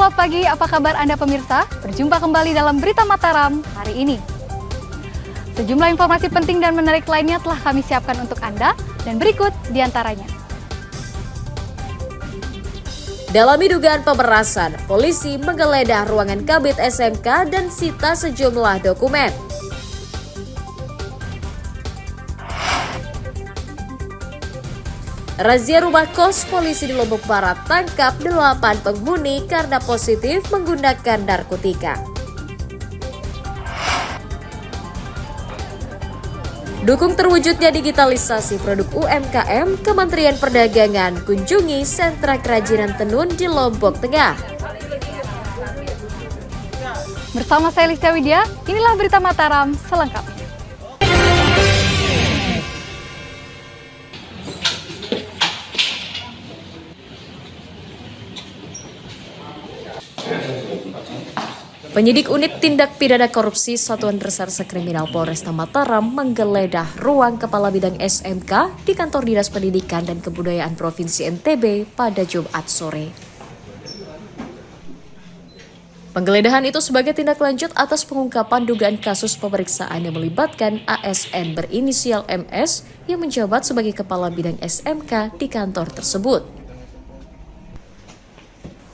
Selamat pagi, apa kabar Anda pemirsa? Berjumpa kembali dalam Berita Mataram hari ini. Sejumlah informasi penting dan menarik lainnya telah kami siapkan untuk Anda, dan berikut diantaranya. Dalami dugaan pemerasan, polisi menggeledah ruangan Kabid SMK dan sita sejumlah dokumen. Razia rumah kos, polisi di Lombok Barat tangkap 8 penghuni karena positif menggunakan narkotika. Dukung terwujudnya digitalisasi produk UMKM, Kementerian Perdagangan kunjungi sentra kerajinan tenun di Lombok Tengah. Bersama saya Listia Widya, inilah Berita Mataram selengkapnya. Penyidik Unit Tindak Pidana Korupsi Satuan Reserse Kriminal Polresta Mataram menggeledah ruang Kepala Bidang SMK di Kantor Dinas Pendidikan dan Kebudayaan Provinsi NTB pada Jumat sore. Penggeledahan itu sebagai tindak lanjut atas pengungkapan dugaan kasus pemeriksaan yang melibatkan ASN berinisial MS yang menjabat sebagai Kepala Bidang SMK di kantor tersebut.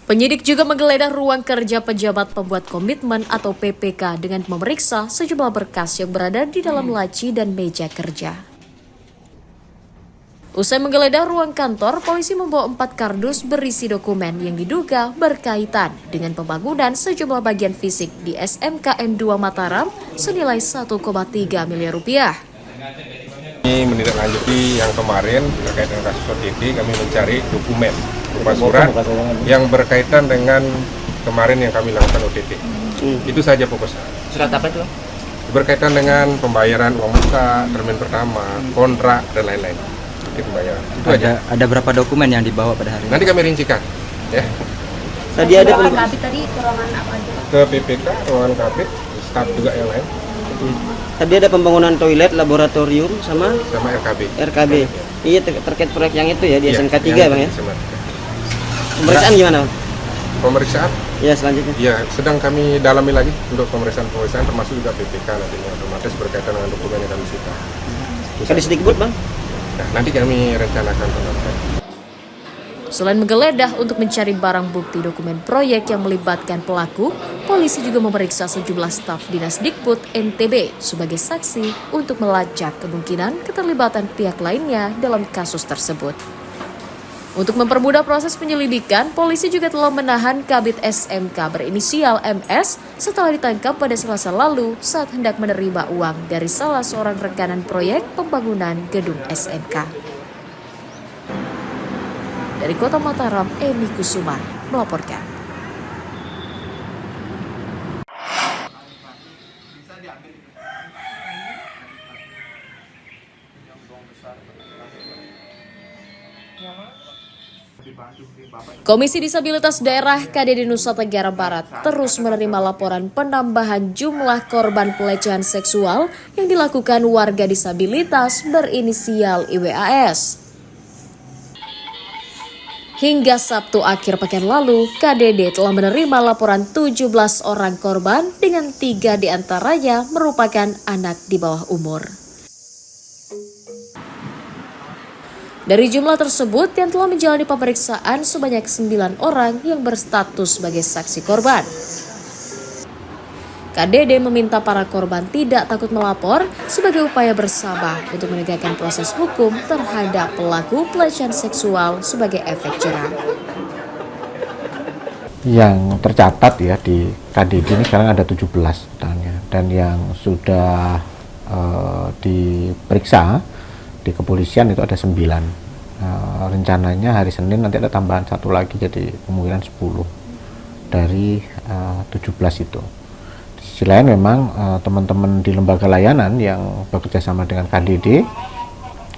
Penyidik juga menggeledah ruang kerja pejabat pembuat komitmen atau PPK dengan memeriksa sejumlah berkas yang berada di dalam laci dan meja kerja. Usai menggeledah ruang kantor, polisi membawa 4 kardus berisi dokumen yang diduga berkaitan dengan pembangunan sejumlah bagian fisik di SMKN 2 Mataram senilai 1,3 miliar rupiah. Ini menindaklanjuti yang kemarin terkait dengan kasus OTT, kami mencari dokumen berupa surat yang berkaitan dengan kemarin yang kami lakukan OTT. Itu saja fokusnya. Surat apa itu? Berkaitan dengan pembayaran uang muka, termin pertama, kontrak, dan lain-lain. Itu pembayaran. Itu aja. Ada berapa dokumen yang dibawa pada hari ini? Nanti kami rincikan. Ya. Tadi ada Kabit tadi ke ruangan apa aja? Ke PPK, ruangan kabit, staf juga yang lain, Tadi ada pembangunan toilet, laboratorium sama sama RKB. RKB. Iya terkait proyek yang itu ya di Iya, SMK 3 yang Bang ya. SMA. Pemeriksaan gimana Bang? Pemeriksaan, Ya selanjutnya. ya sedang kami dalami lagi untuk pemeriksaan termasuk juga PPK nantinya otomatis berkaitan dengan dokumen yang kami sita. Kadisdikbud Bang. Nah, nanti kami rencanakan penonton. Selain menggeledah untuk mencari barang bukti dokumen proyek yang melibatkan pelaku, polisi juga memeriksa sejumlah staf Dinas Dikbud NTB sebagai saksi untuk melacak kemungkinan keterlibatan pihak lainnya dalam kasus tersebut. Untuk mempermudah proses penyelidikan, polisi juga telah menahan Kabid SMK berinisial MS setelah ditangkap pada Selasa lalu saat hendak menerima uang dari salah seorang rekanan proyek pembangunan gedung SMK. Dari Kota Mataram, Emi Kusuma melaporkan. Komisi Disabilitas Daerah KDD Nusa Tenggara Barat terus menerima laporan penambahan jumlah korban pelecehan seksual yang dilakukan warga disabilitas berinisial IWAS. Hingga Sabtu akhir pekan lalu, KDD telah menerima laporan 17 orang korban dengan 3 diantaranya merupakan anak di bawah umur. Dari jumlah tersebut yang telah menjalani pemeriksaan sebanyak 9 orang yang berstatus sebagai saksi korban. KDD meminta para korban tidak takut melapor sebagai upaya bersama untuk menegakkan proses hukum terhadap pelaku pelecehan seksual sebagai efek jerah. Yang tercatat ya di KDD ini sekarang ada 17 totalnya, dan yang sudah diperiksa di kepolisian itu ada 9. Rencananya hari Senin nanti ada tambahan 1 lagi, jadi kemungkinan 10 dari 17 itu. Di sisi lain memang teman-teman di lembaga layanan yang bekerja sama dengan KDD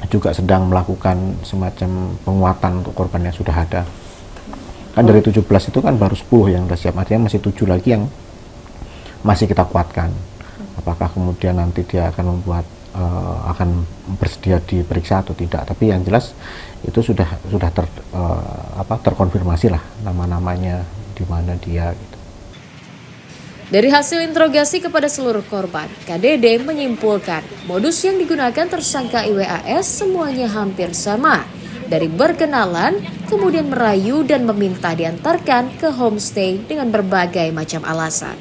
juga sedang melakukan semacam penguatan untuk korban yang sudah ada. Kan dari 17 itu kan baru 10 yang sudah siap, artinya masih 7 lagi yang masih kita kuatkan. Apakah kemudian nanti dia akan membuat akan bersedia diperiksa atau tidak, tapi yang jelas itu sudah terkonfirmasi lah nama-namanya di mana dia gitu. Dari hasil interogasi kepada seluruh korban, KDD menyimpulkan modus yang digunakan tersangka IWAS semuanya hampir sama. Dari berkenalan, kemudian merayu dan meminta diantarkan ke homestay dengan berbagai macam alasan.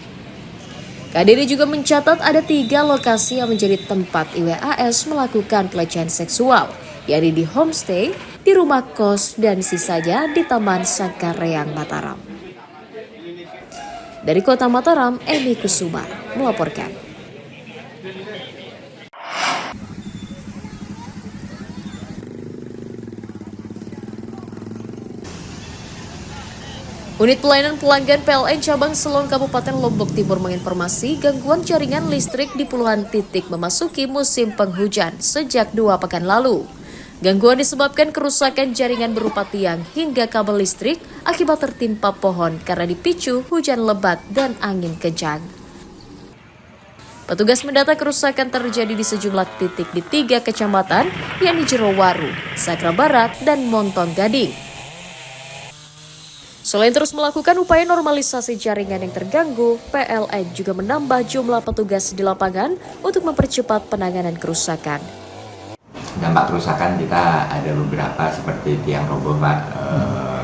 KDD juga mencatat ada 3 lokasi yang menjadi tempat IWAS melakukan pelecehan seksual, yakni di homestay, di rumah kos, dan sisanya di Taman Sangkareang Mataram. Dari Kota Mataram, Emi Kusuma melaporkan. Unit Pelayanan Pelanggan PLN Cabang Selong Kabupaten Lombok Timur menginformasi gangguan jaringan listrik di puluhan titik memasuki musim penghujan sejak 2 pekan lalu. Gangguan disebabkan kerusakan jaringan berupa tiang hingga kabel listrik akibat tertimpa pohon karena dipicu hujan lebat dan angin kencang. Petugas mendata kerusakan terjadi di sejumlah titik di 3 kecamatan, yakni Jerowaru, Sakra Barat, dan Montong Gading. Selain terus melakukan upaya normalisasi jaringan yang terganggu, PLN juga menambah jumlah petugas di lapangan untuk mempercepat penanganan kerusakan. Dampak kerusakan kita ada beberapa seperti tiang roboh, Pak.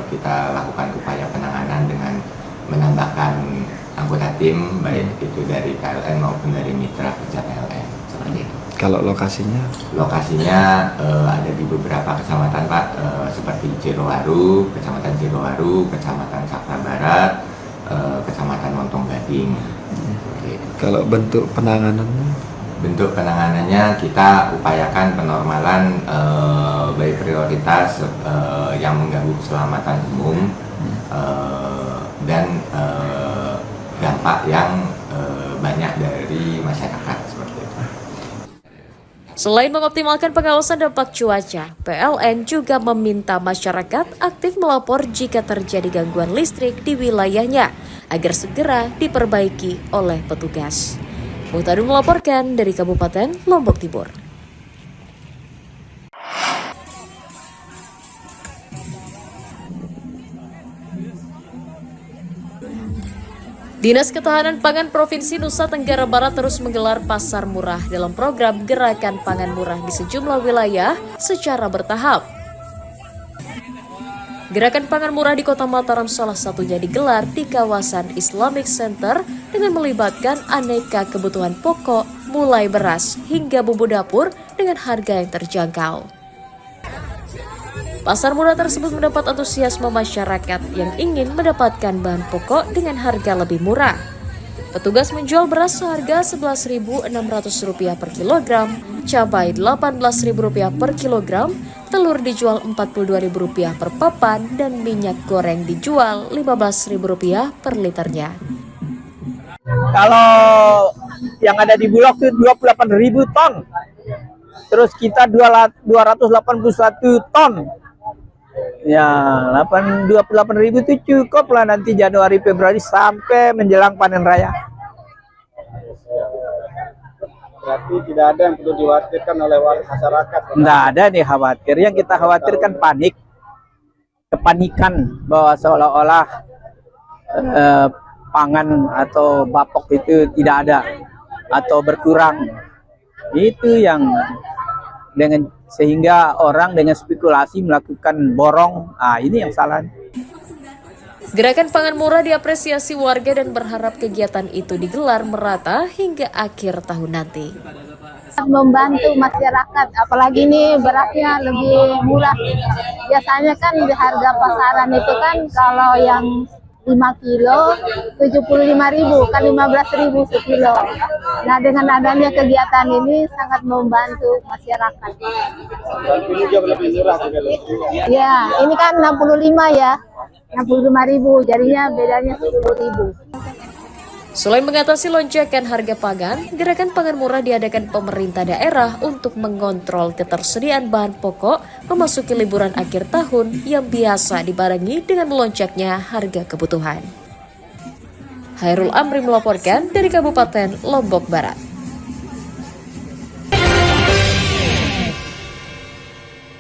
Kita lakukan upaya penanganan dengan menambahkan anggota tim, baik itu dari PLN maupun dari mitra kerja PLN, seperti itu. Kalau lokasinya? Lokasinya ada di beberapa kecamatan, Pak, seperti Jerowaru, Kecamatan Jerowaru, Kecamatan Sakra Barat, Kecamatan Montong Gading. Kalau bentuk penanganannya? Bentuk penanganannya kita upayakan penormalan baik prioritas yang mengganggu keselamatan umum dan dampak yang banyak dari masyarakat seperti itu. Selain mengoptimalkan pengawasan dampak cuaca, PLN juga meminta masyarakat aktif melapor jika terjadi gangguan listrik di wilayahnya agar segera diperbaiki oleh petugas. Muhtadun melaporkan dari Kabupaten Lombok Timur. Dinas Ketahanan Pangan Provinsi Nusa Tenggara Barat terus menggelar pasar murah dalam program Gerakan Pangan Murah di sejumlah wilayah secara bertahap. Gerakan Pangan Murah di Kota Mataram salah satunya digelar di kawasan Islamic Center dengan melibatkan aneka kebutuhan pokok mulai beras hingga bumbu dapur dengan harga yang terjangkau. Pasar murah tersebut mendapat antusiasme masyarakat yang ingin mendapatkan bahan pokok dengan harga lebih murah. Petugas menjual beras seharga Rp11.600 per kilogram, cabai Rp18.000 per kilogram, telur dijual Rp42.000 per papan, dan minyak goreng dijual Rp15.000 per liternya. Kalau yang ada di Bulog itu 28.000 ton. Terus kita 281 ton. Ya, 28.000 itu cukup lah nanti Januari Februari sampai menjelang panen raya. Berarti tidak ada yang perlu dikhawatirkan oleh masyarakat. Tidak ada nih khawatir. Yang kita khawatirkan panik, kepanikan bahwa seolah-olah pangan atau bapok itu tidak ada atau berkurang. Itu yang dengan sehingga orang dengan spekulasi melakukan borong. Ini yang salah. Gerakan Pangan Murah diapresiasi warga dan berharap kegiatan itu digelar merata hingga akhir tahun nanti. Membantu masyarakat, apalagi ini berasnya lebih murah. Biasanya kan di harga pasaran itu kan kalau yang 5 kilo 75.000 kan 15.000 sekilo. Nah, dengan adanya kegiatan ini sangat membantu masyarakat. Ini jauh lebih murah juga. Ya, ini kan 65 ya. 65.000, jadinya bedanya 10.000. Selain mengatasi lonjakan harga pangan, Gerakan Pangan Murah diadakan pemerintah daerah untuk mengontrol ketersediaan bahan pokok memasuki liburan akhir tahun yang biasa dibarengi dengan melonjaknya harga kebutuhan. Hairul Amri melaporkan dari Kabupaten Lombok Barat.